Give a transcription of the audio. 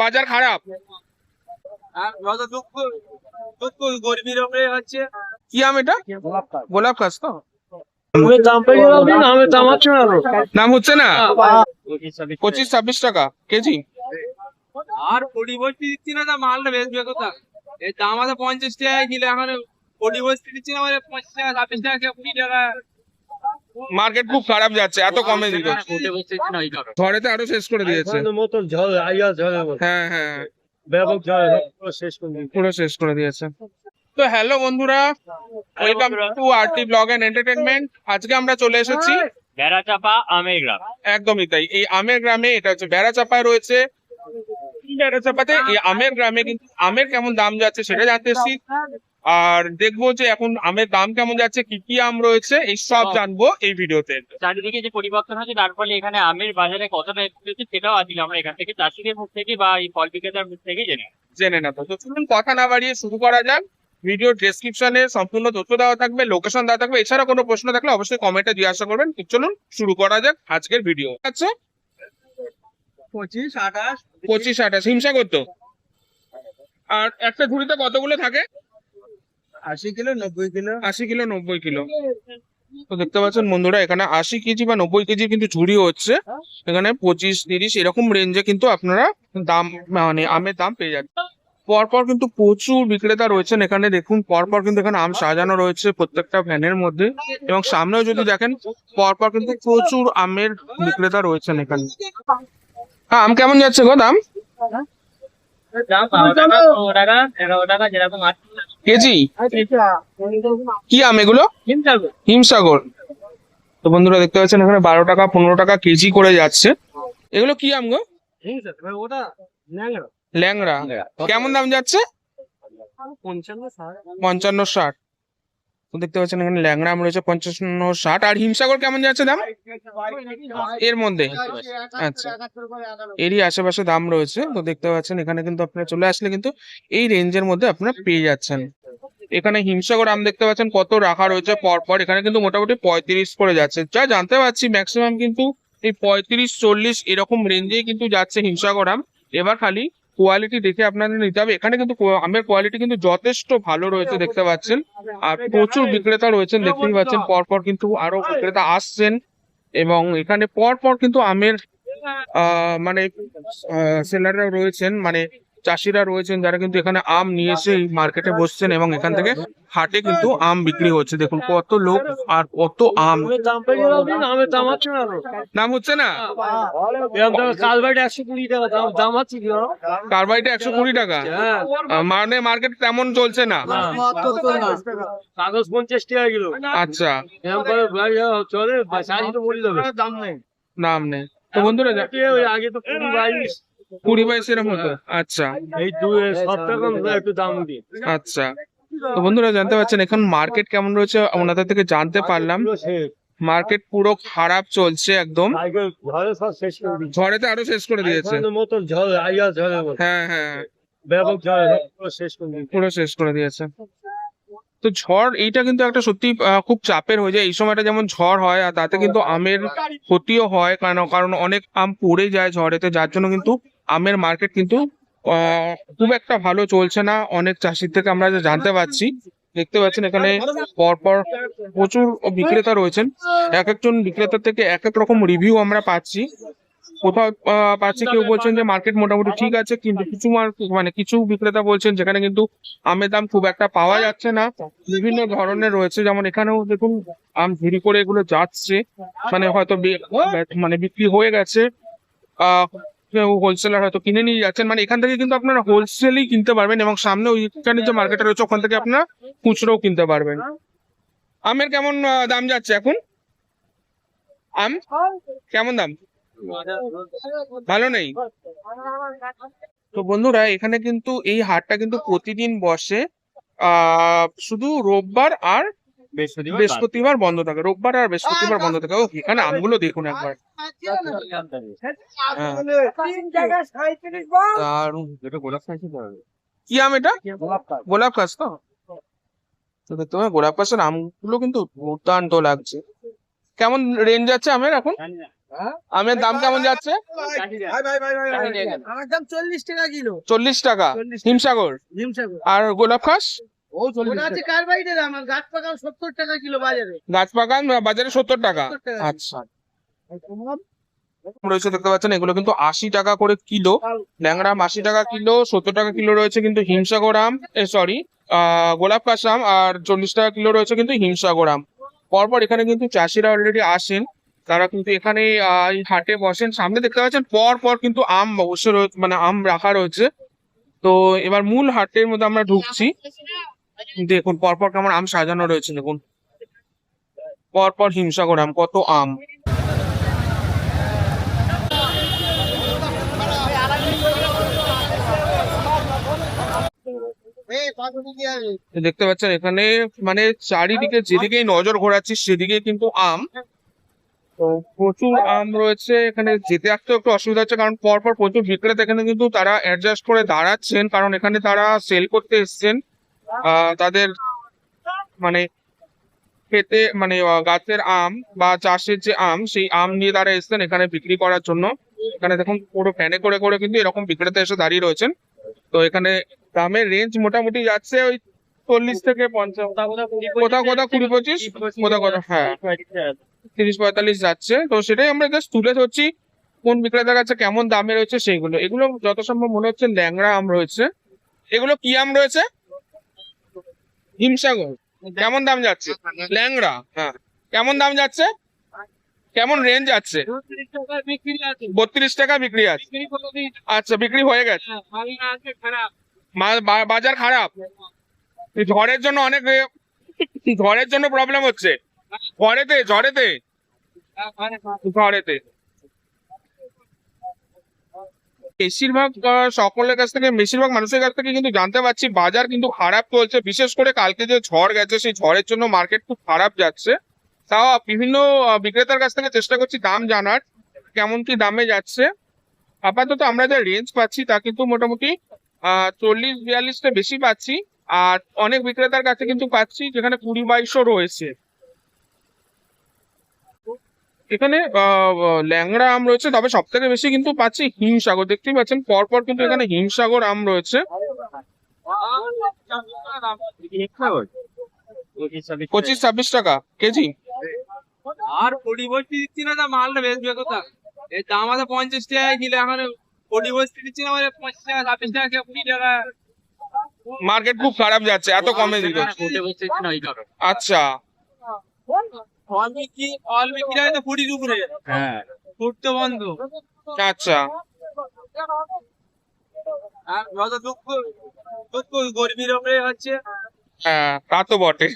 বাজার খারাপ। গরিবের উপরে হচ্ছে কি আম এটা? গোলাপ গাছ তো? দাম হচ্ছে না? 25-26 টাকা কেজি। আর পরিবর্তন দিচ্ছি না, মালটা বেচবে কোথা? এই দাম আছে 50 টাকা কিলো, এখন পরিবর্তন দিচ্ছি না, 25 টাকা 26 টাকা 20 টাকা। মার্কেট খুব খারাপ যাচ্ছে, এত কমে দিল। ঝড়েতে আরো শেষ করে দিয়েছে। হ্যাঁ হ্যাঁ, পুরো শেষ করে দিয়েছে। তো হ্যালো বন্ধুরা, welcome to RT blog and entertainment. আজকে আমরা চলে এসেছি বেড়াচাপা আমের গ্রাম। একদমই তাই, এই আমের গ্রামে। এটা হচ্ছে বেড়াচাপায় রয়েছে। বেড়াচাপাতে এই আমের গ্রামে কিন্তু আমের কেমন দাম যাচ্ছে সেটা জানতে এসেছি, আর দেখবো যে এখন আমের দাম কেমন যাচ্ছে, কি কি আম রয়েছে, এই সব জানবো এই ভিডিওতে। চারিদিকে যে পরিবর্তন হচ্ছে, তার ফলে এখানে আমের বাজারে কতটা হচ্ছে সেটাও আজকে আমরা এখান থেকে চাষিদের মুখ থেকে বা এই ফল বিক্রেতার মুখ থেকে জেনে নেবো। তো চলুন কথা না বাড়িয়ে শুরু করা যাক। ভিডিও ডেসক্রিপশনে সম্পূর্ণ তথ্য দেওয়া থাকবে, লোকেশন দেওয়া থাকবে। এছাড়া কোনো প্রশ্ন থাকলে অবশ্যই কমেন্টে জিজ্ঞাসা করবেন। তো চলুন শুরু করা যাক আজকের ভিডিও। আচ্ছা, 25-28 হিমসাগর তো। আর একটা ঝুড়িতে কতগুলো থাকে? 80 কিলো 90 কিলো। 80 kilo 90 kilo. তো দেখতে পাচ্ছেন বন্ধুরা, এখানে 80 কেজি বা 90 কেজি কিন্তু ঝুড়ি হচ্ছে। এখানে 25-30 এরকম রেঞ্জে কিন্তু আপনারা দাম, মানে আমের দাম পেয়ে যাচ্ছেন। পরপর কিন্তু প্রচুর বিক্রেতা রয়েছেন এখানে। দেখুন পরপর কিন্তু এখানে আম সাজানো রয়েছে প্রত্যেকটা ভ্যানের মধ্যে, এবং সামনেও যদি দেখেন পরপর কিন্তু প্রচুর আমের বিক্রেতা রয়েছেন এখানে। হ্যাঁ, আম কেমন যাচ্ছে গো দাম? কেজি কি আম এগুলো? হিমসাগর। তো বন্ধুরা দেখতে পাচ্ছেন এখানে 12 টাকা 15 টাকা কেজি করে যাচ্ছে। এগুলো কি আম গো? ল্যাংড়া। কেমন দাম যাচ্ছে? 55-60। তো দেখতে পাচ্ছেন এখানে ল্যাংড়া আম রয়েছে 55-60। আর হিমসাগর কেমন যাচ্ছে দাম? এর মধ্যে, আচ্ছা, এরই আশেপাশে দাম রয়েছে। তো দেখতে পাচ্ছেন এখানে কিন্তু আপনারা চলে আসলে কিন্তু এই রেঞ্জের মধ্যে আপনারা পেয়ে যাচ্ছেন। এখানে হিমসাগর আম দেখতে পাচ্ছেন কত রাখা রয়েছে পরপর। এখানে কিন্তু মোটামুটি 35 করে যাচ্ছে, যা জানতে পারছি ম্যাক্সিমাম কিন্তু এই 35-40 এরকম রেঞ্জেই কিন্তু যাচ্ছে হিমসাগর আম। এবার খালি কোয়ালিটি দেখে আপনাদের নিতে হবে। এখানে কিন্তু আমের কোয়ালিটি কিন্তু যথেষ্ট ভালো রয়েছে দেখতে পাচ্ছেন। আর প্রচুর বিক্রেতা রয়েছেন দেখতেই পাচ্ছেন, পরপর কিন্তু আরো বিক্রেতা আসছেন। এবং এখানে পরপর কিন্তু আমের মানে সেলাররা রয়েছেন, মানে চাষিরা রয়েছেন, যারা কিন্তু এখানে আম নিয়ে এসে মার্কেটে বসছেন এবং এখান থেকে হাটে কিন্তু আম বিক্রি হচ্ছে। দেখুন কত লোক আর কত আম। দাম হচ্ছে না? কার্বাইডে 120 টাকা, মানে মার্কেট তেমন চলছে না। কাগজ 50 টাকা কিলো। আচ্ছা, চলে দাম নেই। তো বন্ধুরা আগে তো 20-22 20-22 এরকম হতো। আচ্ছা, এই সপ্তাহ একটু দাম দিয়ে। আচ্ছা। তো বন্ধুরা জানতে পারছেন এখন মার্কেট কেমন রয়েছে ওনাদের থেকে জানতে পারলাম। মার্কেট পুরো খারাপ চলছে একদম, ঝড়েতে আরো শেষ করে দিয়েছে। হ্যাঁ হ্যাঁ, পুরো শেষ করে দিয়েছে। তো ঝড় এইটা কিন্তু একটা সত্যি খুব চাপের হয়ে যায় এই সময়টা, যেমন ঝড় হয় আর তাতে কিন্তু আমের ক্ষতিও হয়, কারণ অনেক আম পড়ে যায় ঝড়েতে, যার জন্য কিন্তু আমের মার্কেট কিন্তু খুব একটা ভালো চলছে না অনেক চাষির থেকে আমরা যা জানতে পারছি। দেখতে পাচ্ছেন এখানে পরপর প্রচুর বিক্রেতা রয়েছেন। এক একজন বিক্রেতার থেকে এক এক রকম রিভিউ আমরা পাচ্ছি। কোথাও পাচ্ছি কেউ বলছেন যে মার্কেট মোটামুটি ঠিক আছে, কিন্তু কিছু মানে কিছু বিক্রেতা বলছেন যেখানে কিন্তু আমের দাম খুব একটা পাওয়া যাচ্ছে না। বিভিন্ন ধরনের রয়েছে, যেমন এখানেও দেখুন আম ঝুড়ি করে এগুলো যাচ্ছে, মানে হয়তো মানে বিক্রি হয়ে গেছে। কেউ হোলসেলার হয়তো কিনে নিয়ে যাচ্ছেন, মানে এখান থেকে কিন্তু আপনারা হোলসেলই কিনতে পারবেন, এবং সামনে ওইখানে যে মার্কেটটা রয়েছে ওখান থেকে আপনারা খুচরোও কিনতে পারবেন। আমের কেমন দাম যাচ্ছে এখন? আম কেমন দাম? ভালো নেই। তো বন্ধুরা এখানে কিন্তু এই হাটটা কিন্তু প্রতিদিন বসে, শুধু রোববার আর বৃহস্পতিবার বন্ধ থাকে। রোববার আর বৃহস্পতিবার বন্ধ থাকে। ও এখানে আমগুলো দেখুন একবার, কি আম এটা? গোলাপ গাছ তো। তো দেখতে গোলাপ গাছের আমগুলো কিন্তু দুর্দান্ত লাগছে। কেমন রেঞ্জ আছে আমের এখন? আমের দাম কেমন যাচ্ছে? আমার দাম 40 টাকা কিলো। 40 টাকা 40 হিমসাগর। হিমসাগর। আর গোলাপ খাস ওটা আছে কার্বাইডের আম, আর গাছ পাকাও 70 টাকা কিলো বাজারে। গাছ বাগান বাজারে 70 টাকা। 70 টাকা। আচ্ছা রয়েছে দেখতে পাচ্ছেন, এগুলো কিন্তু 80 টাকা করে কিলো। ল্যাংড়া আম 80 টাকা কিলো, 70 টাকা কিলো রয়েছে কিন্তু হিমসাগর আম, সরি গোলাপ কাশ আম, আর 40 টাকা কিলো রয়েছে কিন্তু হিমসাগর আম। পরপর এখানে কিন্তু চাষিরা অলরেডি আসেন, তারা কিন্তু এখানে এই হাটে বসেন। সামনে দেখতে পাচ্ছেন পর পর কিন্তু আম বসে রয়েছে, মানে আম রাখা রয়েছে। তো এবার মূল হাটের মধ্যে আমরা ঢুকছি। দেখুন পরপর কেমন আম সাজানো রয়েছে, দেখুন পরপর হিমসাগর আম, কত আম। দেখতে পাচ্ছেন এখানে মানে চারিদিকে যেদিকেই নজর ঘোরাচ্ছি সেদিকে কিন্তু আম। তো প্রচুর আম রয়েছে এখানে, যেতে আসতে একটু অসুবিধা হচ্ছে কারণ পরপর প্রচুর বিক্রেতা এখানে কিন্তু তারা অ্যাডজাস্ট করে দাঁড়াচ্ছেন, কারণ এখানে তারা সেল করতে এসছেন তাদের মানে খেতে, মানে গাছের আম বা চাষের যে আম, সেই আম নিয়ে তারা এসছেন এখানে বিক্রি করার জন্য। এখানে দেখুন পুরো ফ্যানে করে করে কিন্তু এরকম বিক্রেতা এসে দাঁড়িয়ে রয়েছেন। তো এখানে দামের রেঞ্জ মোটামুটি যাচ্ছে ওই 40 থেকে 50, কোথাও কোথাও 20-25, কোথাও কোথাও হ্যাঁ 30-45 যাচ্ছে। তো সেটাই আমরা জাস্ট তুলে ধরছি কোন বিক্রেতার কাছে কেমন দামে রয়েছে সেইগুলো। এগুলো যত সম্ভব মনে হচ্ছে ল্যাংড়া আম রয়েছে। এগুলো কি আম রয়েছে? হিমসাগর। কেমন দাম যাচ্ছে? ল্যাংড়া, হ্যাঁ কেমন দাম যাচ্ছে? কেমন রেঞ্জ যাচ্ছে? 32 টাকা বিক্রি আছে। 32 টাকা বিক্রি আছে। বিক্রি করে দিই। আচ্ছা বিক্রি হয়ে গেছে, মাল না আছে খারাপ। বাজার খারাপ। এই ঝড়ের জন্য অনেক ঝড়ের জন্য প্রবলেম হচ্ছে। ঝড়েতে ঝড়েতে ঝড়েতে বেশিরভাগ সকলের কাছ থেকে, বেশিরভাগ মানুষের কাছ থেকে কিন্তু জানতে পারছি বাজার কিন্তু খারাপ চলছে। বিশেষ করে কালকে যে ঝড় গেছে সেই ঝড়ের জন্য মার্কেট খুব খারাপ যাচ্ছে। তাও বিভিন্ন বিক্রেতার কাছ থেকে চেষ্টা করছি দাম জানার, কেমন কি দামে যাচ্ছে। আপাতত আমরা যা রেঞ্জ পাচ্ছি তা কিন্তু মোটামুটি 40-42টা বেশি পাচ্ছি। আর অনেক বিক্রেতার কাছে কিন্তু পাচ্ছি যেখানে 20-22ও রয়েছে। এখানে ল্যাংড়া আম রয়েছে, তবে সব থেকে বেশি কিন্তু পাচ্ছি হিমসাগর। দেখতেই পাচ্ছেন পরপর কিন্তু এখানে হিমসাগর আম রয়েছে 25-26 টাকা কেজি। আর পরিবর্তী দিচ্ছি না, তা মালটা বেচবে কোথা? এই দাম আছে 50 টাকা কিলো, এখন পরিবর্তী দিচ্ছি না, 25 টাকা 26 টাকা 20 টাকা। মার্কেট খুব খারাপ যাচ্ছে, এত কমে দিল। আচ্ছা অল বিক্রি হয় তো 40 উপরে। হ্যাঁ ফুট তো বন্ধ। আচ্ছা আর যত দুঃখ দুঃখ গরিবের উপরে হচ্ছে। হ্যাঁ তা তো বটে।